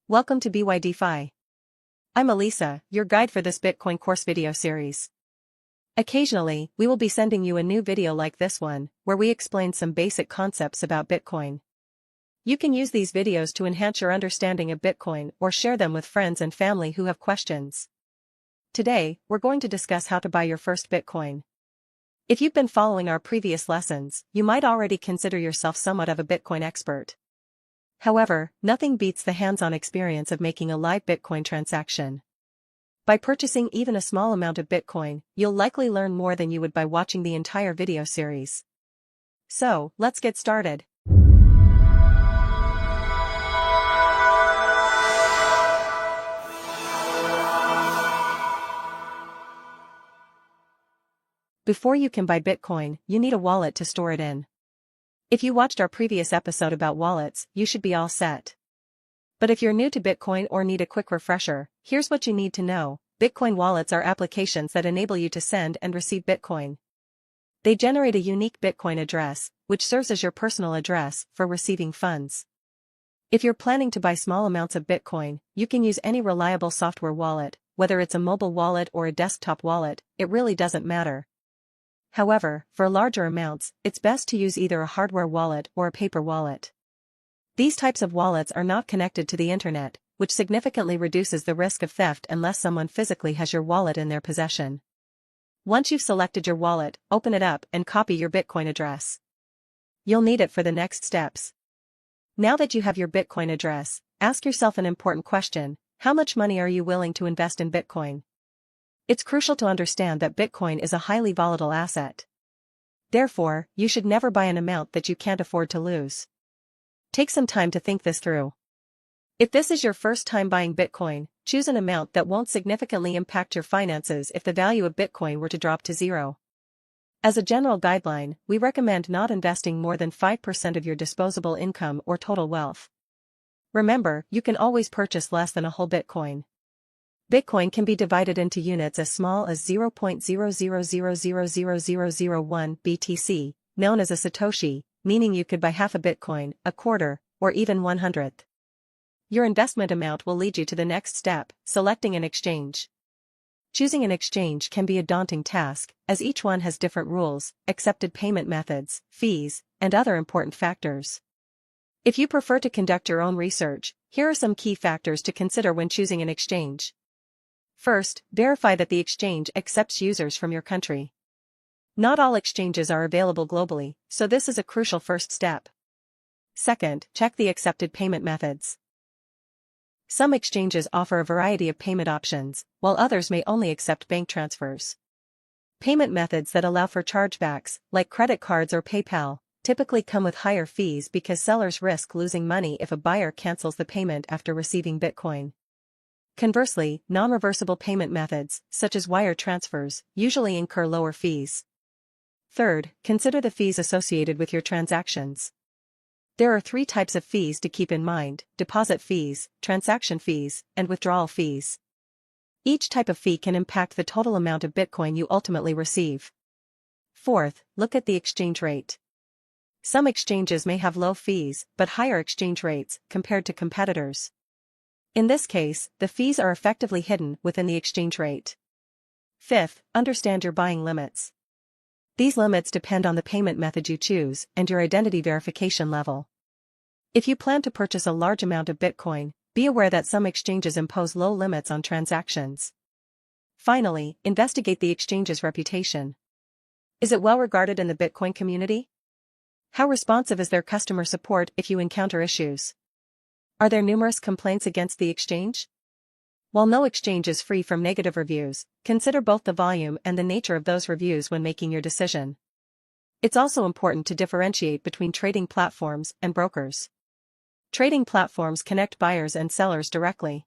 Welcome to BYDFi. I'm Elisa, your guide for this Bitcoin course video series. Occasionally, we will be sending you a new video like this one, where we explain some basic concepts about Bitcoin. You can use these videos to enhance your understanding of Bitcoin or share them with friends and family who have questions. Today, we're going to discuss how to buy your first Bitcoin. If you've been following our previous lessons, you might already consider yourself somewhat of a Bitcoin expert. However, nothing beats the hands-on experience of making a live Bitcoin transaction. By purchasing even a small amount of Bitcoin, you'll likely learn more than you would by watching the entire video series. So, let's get started. Before you can buy Bitcoin, you need a wallet to store it in. If you watched our previous episode about wallets, you should be all set. But if you're new to Bitcoin or need a quick refresher, here's what you need to know. Bitcoin wallets are applications that enable you to send and receive Bitcoin. They generate a unique Bitcoin address, which serves as your personal address for receiving funds. If you're planning to buy small amounts of Bitcoin, you can use any reliable software wallet, whether it's a mobile wallet or a desktop wallet, it really doesn't matter. However, for larger amounts, it's best to use either a hardware wallet or a paper wallet. These types of wallets are not connected to the internet, which significantly reduces the risk of theft unless someone physically has your wallet in their possession. Once you've selected your wallet, open it up and copy your Bitcoin address. You'll need it for the next steps. Now that you have your Bitcoin address, ask yourself an important question: how much money are you willing to invest in Bitcoin? It's crucial to understand that Bitcoin is a highly volatile asset. Therefore, you should never buy an amount that you can't afford to lose. Take some time to think this through. If this is your first time buying Bitcoin, choose an amount that won't significantly impact your finances if the value of Bitcoin were to drop to zero. As a general guideline, we recommend not investing more than 5% of your disposable income or total wealth. Remember, you can always purchase less than a whole Bitcoin. Bitcoin can be divided into units as small as 0.000000001 BTC, known as a Satoshi, meaning you could buy half a Bitcoin, a quarter, or even 1/100th. Your investment amount will lead you to the next step, selecting an exchange. Choosing an exchange can be a daunting task, as each one has different rules, accepted payment methods, fees, and other important factors. If you prefer to conduct your own research, here are some key factors to consider when choosing an exchange. First, verify that the exchange accepts users from your country. Not all exchanges are available globally, so this is a crucial first step. Second, check the accepted payment methods. Some exchanges offer a variety of payment options, while others may only accept bank transfers. Payment methods that allow for chargebacks, like credit cards or PayPal, typically come with higher fees because sellers risk losing money if a buyer cancels the payment after receiving Bitcoin. Conversely, non-reversible payment methods, such as wire transfers, usually incur lower fees. Third, consider the fees associated with your transactions. There are 3 types of fees to keep in mind: deposit fees, transaction fees, and withdrawal fees. Each type of fee can impact the total amount of Bitcoin you ultimately receive. Fourth, look at the exchange rate. Some exchanges may have low fees, but higher exchange rates, compared to competitors. In this case, the fees are effectively hidden within the exchange rate. Fifth, understand your buying limits. These limits depend on the payment method you choose and your identity verification level. If you plan to purchase a large amount of Bitcoin, be aware that some exchanges impose low limits on transactions. Finally, investigate the exchange's reputation. Is it well regarded in the Bitcoin community? How responsive is their customer support if you encounter issues? Are there numerous complaints against the exchange? While no exchange is free from negative reviews, consider both the volume and the nature of those reviews when making your decision. It's also important to differentiate between trading platforms and brokers. Trading platforms connect buyers and sellers directly.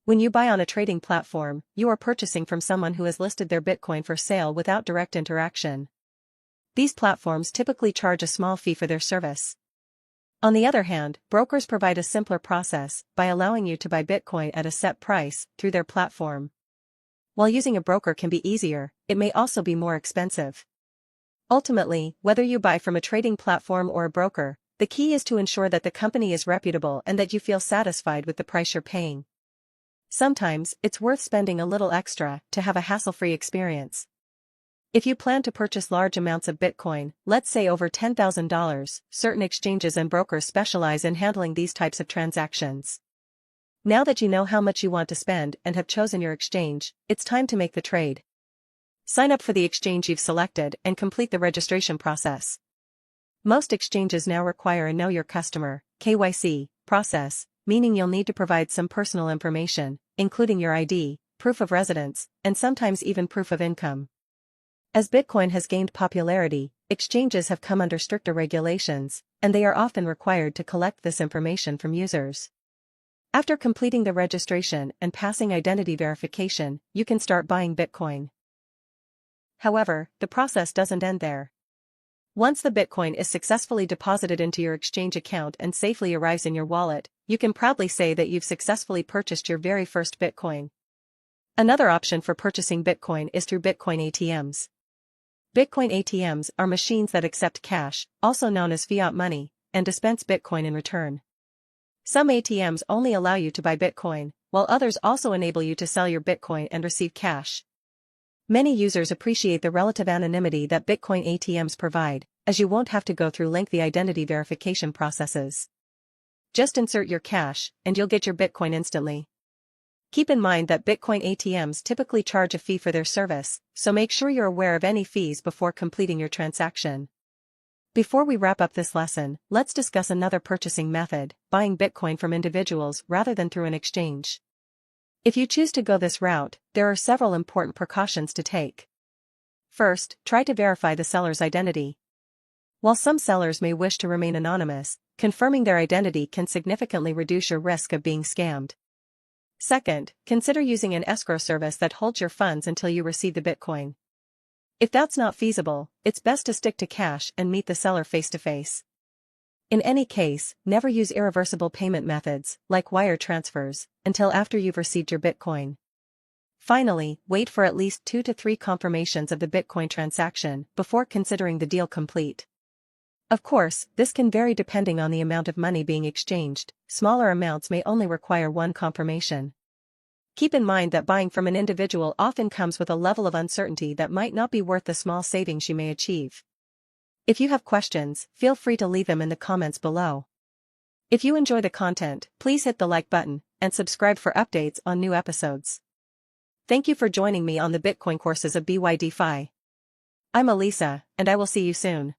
When you buy on a trading platform, you are purchasing from someone who has listed their Bitcoin for sale without direct interaction. These platforms typically charge a small fee for their service. On the other hand, brokers provide a simpler process by allowing you to buy Bitcoin at a set price through their platform. While using a broker can be easier, it may also be more expensive. Ultimately, whether you buy from a trading platform or a broker, The key is to ensure that the company is reputable and that you feel satisfied with the price you're paying. Sometimes, it's worth spending a little extra to have a hassle-free experience. If you plan to purchase large amounts of Bitcoin, let's say over $10,000, certain exchanges and brokers specialize in handling these types of transactions. Now that you know how much you want to spend and have chosen your exchange, it's time to make the trade. Sign up for the exchange you've selected and complete the registration process. Most exchanges now require a Know Your Customer (KYC) process, meaning you'll need to provide some personal information, including your ID, proof of residence, and sometimes even proof of income. As Bitcoin has gained popularity, exchanges have come under stricter regulations, and they are often required to collect this information from users. After completing the registration and passing identity verification, you can start buying Bitcoin. However, the process doesn't end there. Once the Bitcoin is successfully deposited into your exchange account and safely arrives in your wallet, you can proudly say that you've successfully purchased your very first Bitcoin. Another option for purchasing Bitcoin is through Bitcoin ATMs. Bitcoin ATMs are machines that accept cash, also known as fiat money, and dispense Bitcoin in return. Some ATMs only allow you to buy Bitcoin, while others also enable you to sell your Bitcoin and receive cash. Many users appreciate the relative anonymity that Bitcoin ATMs provide, as you won't have to go through lengthy identity verification processes. Just insert your cash, and you'll get your Bitcoin instantly. Keep in mind that Bitcoin ATMs typically charge a fee for their service, so make sure you're aware of any fees before completing your transaction. Before we wrap up this lesson, let's discuss another purchasing method, buying Bitcoin from individuals rather than through an exchange. If you choose to go this route, there are several important precautions to take. First, try to verify the seller's identity. While some sellers may wish to remain anonymous, confirming their identity can significantly reduce your risk of being scammed. Second, consider using an escrow service that holds your funds until you receive the Bitcoin. If that's not feasible, it's best to stick to cash and meet the seller face-to-face. In any case, never use irreversible payment methods, like wire transfers, until after you've received your Bitcoin. Finally, wait for at least 2 to 3 confirmations of the Bitcoin transaction before considering the deal complete. Of course, this can vary depending on the amount of money being exchanged. Smaller amounts may only require one confirmation. Keep in mind that buying from an individual often comes with a level of uncertainty that might not be worth the small savings you may achieve. If you have questions, feel free to leave them in the comments below. If you enjoy the content, please hit the like button and subscribe for updates on new episodes. Thank you for joining me on the Bitcoin courses of BYDFi. I'm Elisa, and I will see you soon.